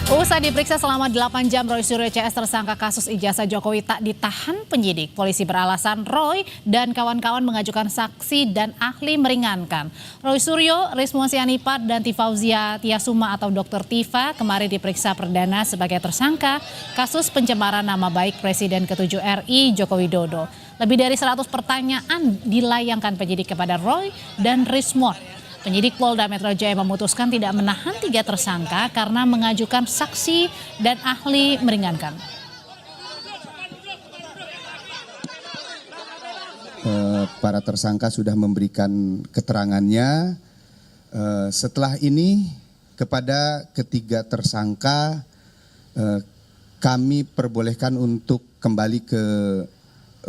Usai diperiksa selama 8 jam, Roy Suryo CS tersangka kasus ijazah Jokowi tak ditahan penyidik. Polisi beralasan Roy dan kawan-kawan mengajukan saksi dan ahli meringankan. Roy Suryo, Rismon Sianipar, dan Tifauzia Tiasuma atau Dr. Tifa kemarin diperiksa perdana sebagai tersangka kasus pencemaran nama baik Presiden ke-7 RI Joko Widodo. Lebih dari 100 pertanyaan dilayangkan penyidik kepada Roy dan Rismon. Penyidik Polda Metro Jaya memutuskan tidak menahan 3 tersangka karena mengajukan saksi dan ahli meringankan. Para tersangka sudah memberikan keterangannya. Setelah ini kepada ketiga tersangka kami perbolehkan untuk kembali ke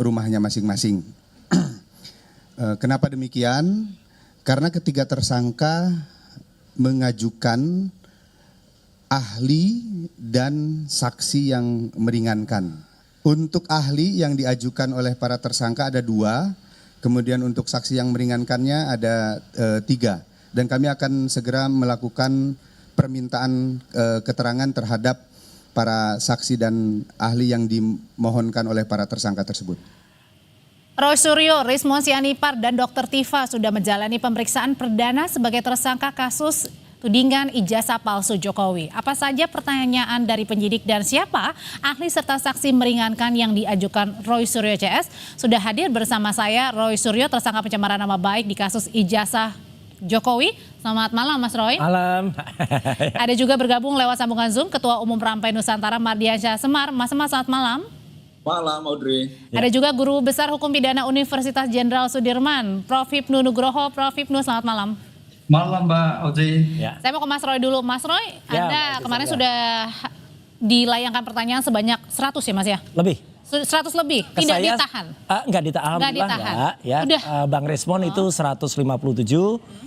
rumahnya masing-masing. Kenapa demikian? Karena ketiga tersangka mengajukan ahli dan saksi yang meringankan. Untuk ahli yang diajukan oleh para tersangka ada 2, kemudian untuk saksi yang meringankannya ada 3. Dan kami akan segera melakukan permintaan keterangan terhadap para saksi dan ahli yang dimohonkan oleh para tersangka tersebut. Roy Suryo, Rismon Sianipar, dan Dr. Tifa sudah menjalani pemeriksaan perdana sebagai tersangka kasus tudingan ijazah palsu Jokowi. Apa saja pertanyaan dari penyidik dan siapa ahli serta saksi meringankan yang diajukan Roy Suryo CS? Sudah hadir bersama saya Roy Suryo, tersangka pencemaran nama baik di kasus ijazah Jokowi. Selamat malam Mas Roy. Malam. Ada juga bergabung lewat sambungan Zoom Ketua Umum Perampai Nusantara Mardiansyah Semar. Mas Semar, selamat malam. Malam, Audrey. Ada juga Guru Besar Hukum Pidana Universitas Jenderal Sudirman, Prof. Hipnu Nugroho. Prof. Hipnu, selamat malam. Malam Mbak Audrey. Ya. Saya mau ke Mas Roy dulu. Mas Roy, ya, Anda kemarin sudah dilayangkan pertanyaan sebanyak 100 ya Mas ya? Lebih. 100 lebih, tidak ditahan? Enggak ditahan, alhamdulillah enggak. Ya. Bang Rismon itu 157,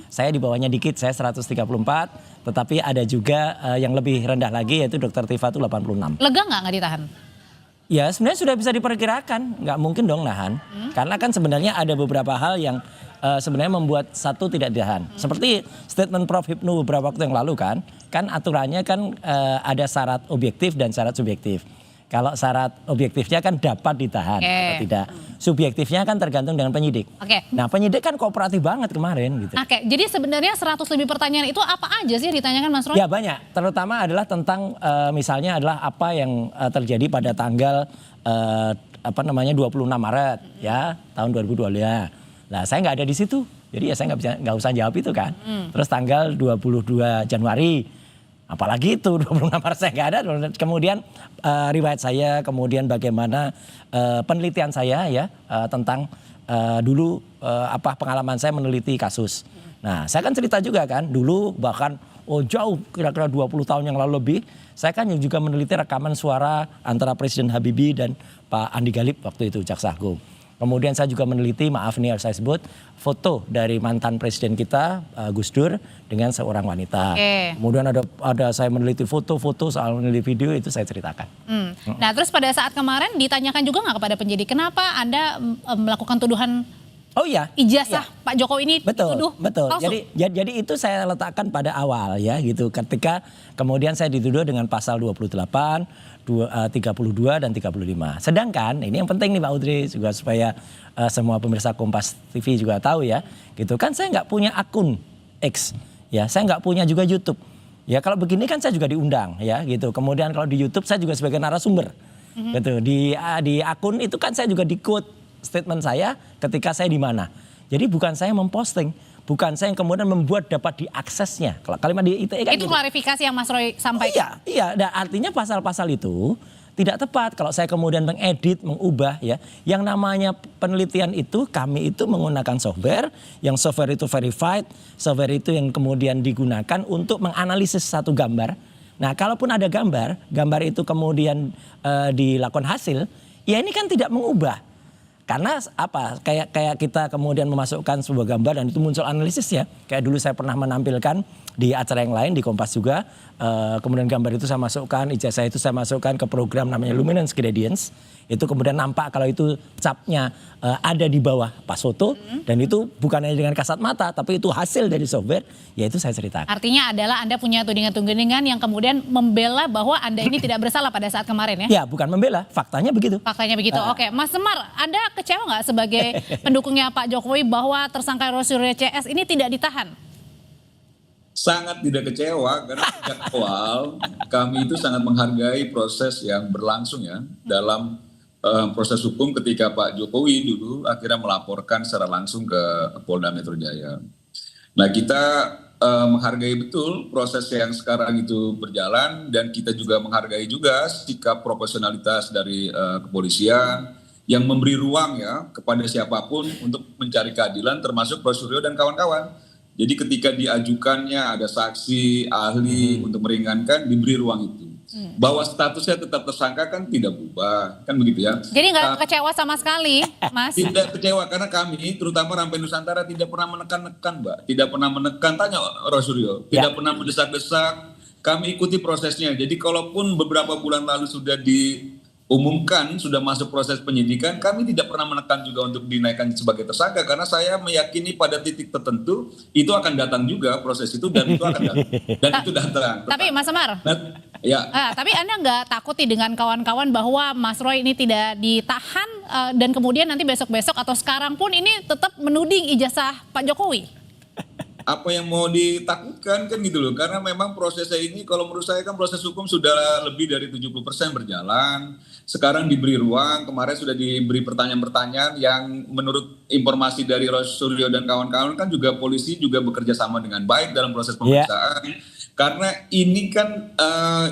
saya di bawahnya dikit, saya 134. Tetapi ada juga yang lebih rendah lagi yaitu Dr. Tifa itu 86. Lega nggak ditahan? Ya sebenarnya sudah bisa diperkirakan, nggak mungkin dong nahan. Karena kan sebenarnya ada beberapa hal yang sebenarnya membuat satu tidak ditahan. Seperti statement Prof. Hipnu beberapa waktu yang lalu kan aturannya kan ada syarat objektif dan syarat subjektif. Kalau syarat objektifnya kan dapat ditahan atau tidak. Subjektifnya kan tergantung dengan penyidik. Nah penyidik kan kooperatif banget kemarin gitu. Jadi sebenarnya 100 lebih pertanyaan itu apa aja sih ditanyakan Mas Roy? Ya banyak, terutama adalah tentang misalnya adalah apa yang terjadi pada tanggal 26 Maret ya tahun 2022. Nah saya nggak ada di situ, jadi ya saya nggak usah jawab itu kan. Terus tanggal 22 Januari. Apalagi itu 26 Maret saya nggak ada. Kemudian riwayat saya, kemudian bagaimana penelitian saya ya tentang dulu apa pengalaman saya meneliti kasus. Nah saya kan cerita juga kan dulu bahkan jauh kira-kira 20 tahun yang lalu lebih. Saya kan juga meneliti rekaman suara antara Presiden Habibie dan Pak Andi Galib waktu itu Jaksa Agung. Kemudian saya juga meneliti, maaf nih harus saya sebut, foto dari mantan presiden kita Gus Dur dengan seorang wanita. Kemudian ada saya meneliti foto-foto soal meneliti video itu saya ceritakan. Nah terus pada saat kemarin ditanyakan juga nggak kepada penyidik kenapa Anda melakukan tuduhan ijazah Pak Jokowi ini dituduh palsu? Jadi itu saya letakkan pada awal ya gitu. Ketika kemudian saya dituduh dengan pasal 28, 32 dan 35. Sedangkan ini yang penting nih Pak Audrey juga supaya semua pemirsa Kompas TV juga tahu ya. Gitu kan saya nggak punya akun X ya, saya nggak punya juga YouTube. Ya kalau begini kan saya juga diundang ya gitu. Kemudian kalau di YouTube saya juga sebagai narasumber. Gitu. Di akun itu kan saya juga di-quote statement saya ketika saya di mana. Jadi bukan saya memposting, bukan saya yang kemudian membuat dapat diaksesnya. Kalau kalimat di ITE kan itu gitu. Klarifikasi yang Mas Roy sampaikan. Iya, dan artinya pasal-pasal itu tidak tepat kalau saya kemudian mengedit, mengubah ya. Yang namanya penelitian itu kami itu menggunakan software, yang software itu verified, software itu yang kemudian digunakan untuk menganalisis satu gambar. Nah, kalaupun ada gambar itu kemudian dilakukan hasil, ya ini kan tidak mengubah. Karena apa? Kayak kita kemudian memasukkan sebuah gambar dan itu muncul analisisnya. Kayak dulu saya pernah menampilkan di acara yang lain di Kompas juga. Kemudian gambar itu saya masukkan, ijazah itu saya masukkan ke program namanya Luminance Gradients. Itu kemudian nampak kalau itu capnya ada di bawah pas foto dan itu bukan hanya dengan kasat mata tapi itu hasil dari software, yaitu saya ceritakan. Artinya adalah Anda punya tudingan-tudingan yang kemudian membela bahwa Anda ini tidak bersalah pada saat kemarin ya? Ya, bukan membela, faktanya begitu. Faktanya begitu. Oke, Mas Semar, Anda kecewa nggak sebagai pendukungnya Pak Jokowi bahwa tersangka Roysuryo CS ini tidak ditahan? Sangat tidak kecewa karena sejak awal kami itu sangat menghargai proses yang berlangsung ya dalam proses hukum ketika Pak Jokowi dulu akhirnya melaporkan secara langsung ke Polda Metro Jaya. Nah kita menghargai betul proses yang sekarang itu berjalan dan kita juga menghargai juga sikap profesionalitas dari kepolisian yang memberi ruang ya kepada siapapun untuk mencari keadilan termasuk Roysuryo dan kawan-kawan. Jadi ketika diajukannya ada saksi, ahli untuk meringankan, diberi ruang itu. Bahwa statusnya tetap tersangka kan tidak berubah, kan begitu ya. Jadi nggak kecewa sama sekali, Mas? Tidak kecewa karena kami, terutama Rampai Nusantara tidak pernah menekan-nekan, Mbak. Tidak pernah menekan, tanya Roysuryo. Tidak pernah mendesak-desak, kami ikuti prosesnya. Jadi kalaupun beberapa bulan lalu sudah diumumkan, sudah masuk proses penyidikan, kami tidak pernah menekan juga untuk dinaikkan sebagai tersangka karena saya meyakini pada titik tertentu itu akan datang juga proses itu dan itu akan datang. Dan itu datang. Tapi Mas Semar, ya. tapi Anda nggak takut dengan kawan-kawan bahwa Mas Roy ini tidak ditahan dan kemudian nanti besok-besok atau sekarang pun ini tetap menuding ijazah Pak Jokowi? Apa yang mau ditakutkan kan gitu loh, karena memang prosesnya ini kalau menurut saya kan proses hukum sudah lebih dari 70% berjalan. Sekarang diberi ruang, kemarin sudah diberi pertanyaan-pertanyaan yang menurut informasi dari Roysuryo dan kawan-kawan kan juga polisi juga bekerja sama dengan baik dalam proses pemeriksaan. Karena ini kan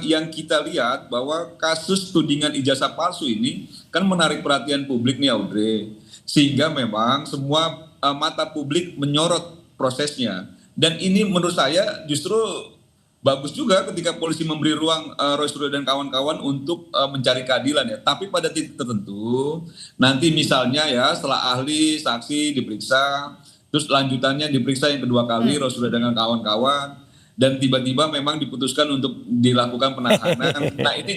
yang kita lihat bahwa kasus tudingan ijazah palsu ini kan menarik perhatian publik nih Audrey. Sehingga memang semua mata publik menyorot prosesnya. Dan ini menurut saya justru bagus juga ketika polisi memberi ruang Roysuryo dan kawan-kawan untuk mencari keadilan ya. Tapi pada titik tertentu nanti misalnya ya setelah ahli, saksi diperiksa, terus lanjutannya diperiksa yang kedua kali Roysuryo dengan kawan-kawan dan tiba-tiba memang diputuskan untuk dilakukan penahanan. Nah ini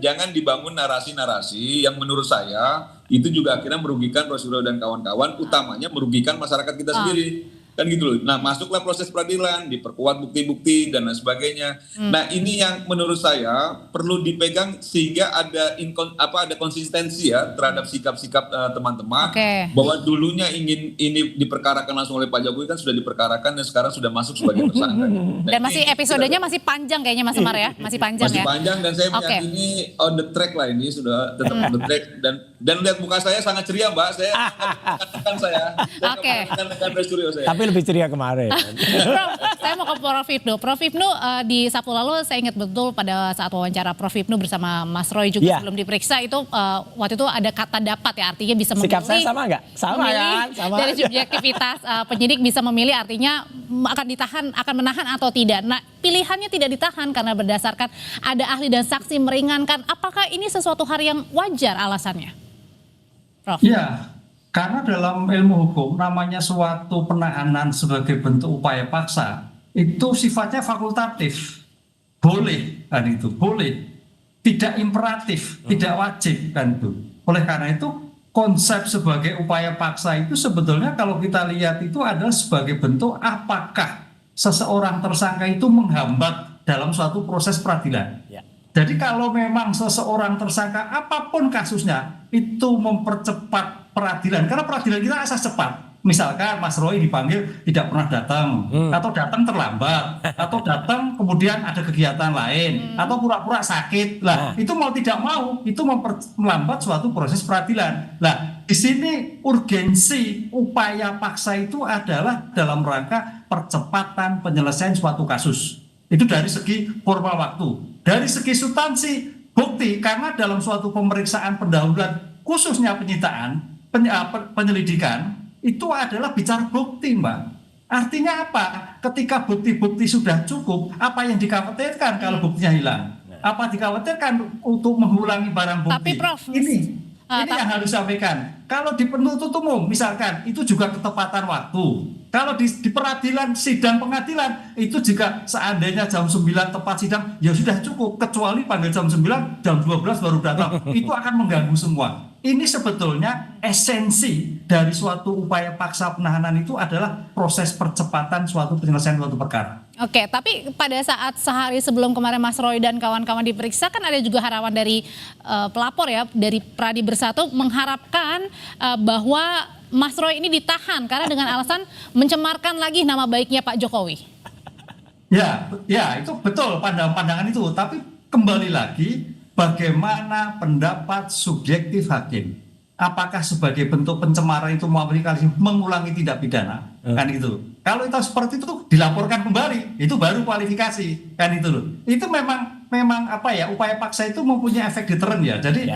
jangan dibangun narasi-narasi yang menurut saya itu juga akhirnya merugikan Roysuryo dan kawan-kawan, utamanya merugikan masyarakat kita sendiri. Kan gitu loh. Nah masuklah proses peradilan, diperkuat bukti-bukti dan lain sebagainya. Nah ini yang menurut saya perlu dipegang sehingga ada konsistensi ya terhadap sikap-sikap teman-teman. Bahwa dulunya ingin ini diperkarakan langsung oleh Pak Jokowi kan sudah diperkarakan dan sekarang sudah masuk sebagai tersangka. Dan masih episodenya masih panjang kayaknya Mas Semar ya, masih panjang ya. Masih panjang dan saya meyakini on the track lah ini sudah tetap on the track dan lihat muka saya sangat ceria Mbak. Saya katakan saya. Katakan Roysuryo saya. Tapi lebih ceria kemarin. Prof, saya mau ke Prof Hipnu. Prof Hipnu di Sabtu lalu saya ingat betul pada saat wawancara Prof Hipnu bersama Mas Roy juga sebelum diperiksa itu waktu itu ada kata dapat ya, artinya bisa memilih. Sikap saya sama nggak? Sama kan? Sama dari subjektivitas penyidik bisa memilih artinya akan menahan atau tidak. Nah pilihannya tidak ditahan karena berdasarkan ada ahli dan saksi meringankan. Apakah ini sesuatu hal yang wajar alasannya? Prof? Ya, karena dalam ilmu hukum namanya suatu penahanan sebagai bentuk upaya paksa itu sifatnya fakultatif, boleh kan itu, boleh, tidak imperatif, tidak wajib kan itu. Oleh karena itu konsep sebagai upaya paksa itu sebetulnya kalau kita lihat itu adalah sebagai bentuk apakah seseorang tersangka itu menghambat dalam suatu proses peradilan. Jadi kalau memang seseorang tersangka apapun kasusnya itu mempercepat peradilan, karena peradilan kita asas cepat. Misalkan Mas Roy dipanggil tidak pernah datang, atau datang terlambat, atau datang kemudian ada kegiatan lain, atau pura-pura sakit. Lah, itu mau tidak mau itu melambat suatu proses peradilan. Lah, di sini urgensi upaya paksa itu adalah dalam rangka percepatan penyelesaian suatu kasus. Itu dari segi formal waktu. Dari segi substansi bukti, karena dalam suatu pemeriksaan pendahuluan khususnya penyitaan, penyelidikan itu adalah bicara bukti Mbak. Artinya apa? Ketika bukti-bukti sudah cukup, apa yang dikhawatirkan kalau buktinya hilang? Apa dikhawatirkan untuk mengulangi barang bukti? Tapi Prof, ini yang harus disampaikan. Kalau di penuntut umum misalkan itu juga ketepatan waktu. Kalau di peradilan, sidang pengadilan, itu jika seandainya jam 9 tepat sidang, ya sudah cukup. Kecuali panggil jam 9, jam 12 baru datang. Itu akan mengganggu semua. Ini sebetulnya esensi dari suatu upaya paksa penahanan itu adalah proses percepatan suatu penyelesaian suatu perkara. Oke, tapi pada saat sehari sebelum kemarin Mas Roy dan kawan-kawan diperiksa kan ada juga harapan dari pelapor ya, dari Pradi Bersatu mengharapkan bahwa Mas Roy ini ditahan karena dengan alasan mencemarkan lagi nama baiknya Pak Jokowi. Ya, itu betul pandangan itu. Tapi kembali lagi, bagaimana pendapat subjektif hakim? Apakah sebagai bentuk pencemaran itu mengulangi tindak pidana? Kan itu. Kalau itu seperti itu dilaporkan kembali, itu baru kualifikasi, kan itu loh. Itu memang apa ya, upaya paksa itu mempunyai efek deteren ya. Jadi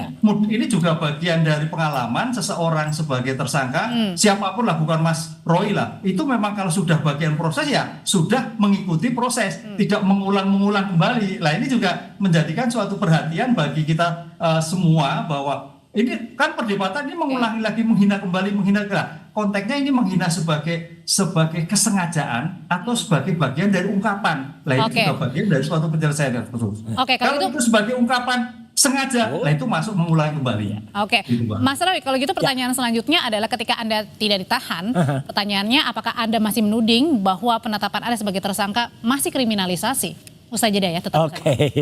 ini juga bagian dari pengalaman seseorang sebagai tersangka, siapapun lah, bukan Mas Roy lah. Itu memang kalau sudah bagian proses ya sudah mengikuti proses, tidak mengulang kembali. Nah ini juga menjadikan suatu perhatian bagi kita semua bahwa ini kan perdebatan ini mengulangi lagi, menghina kembali. Konteksnya ini menghina sebagai kesengajaan atau sebagai bagian dari ungkapan. Nah itu juga bagian dari suatu penyelesaian terus. Kalau itu sebagai ungkapan sengaja, nah itu masuk mengulangi kembali. Oke, gitu, Mas Roy, kalau gitu pertanyaan selanjutnya adalah ketika Anda tidak ditahan, pertanyaannya apakah Anda masih menuding bahwa penetapan Anda sebagai tersangka masih kriminalisasi? Usai jeda ya, tetap. Oke.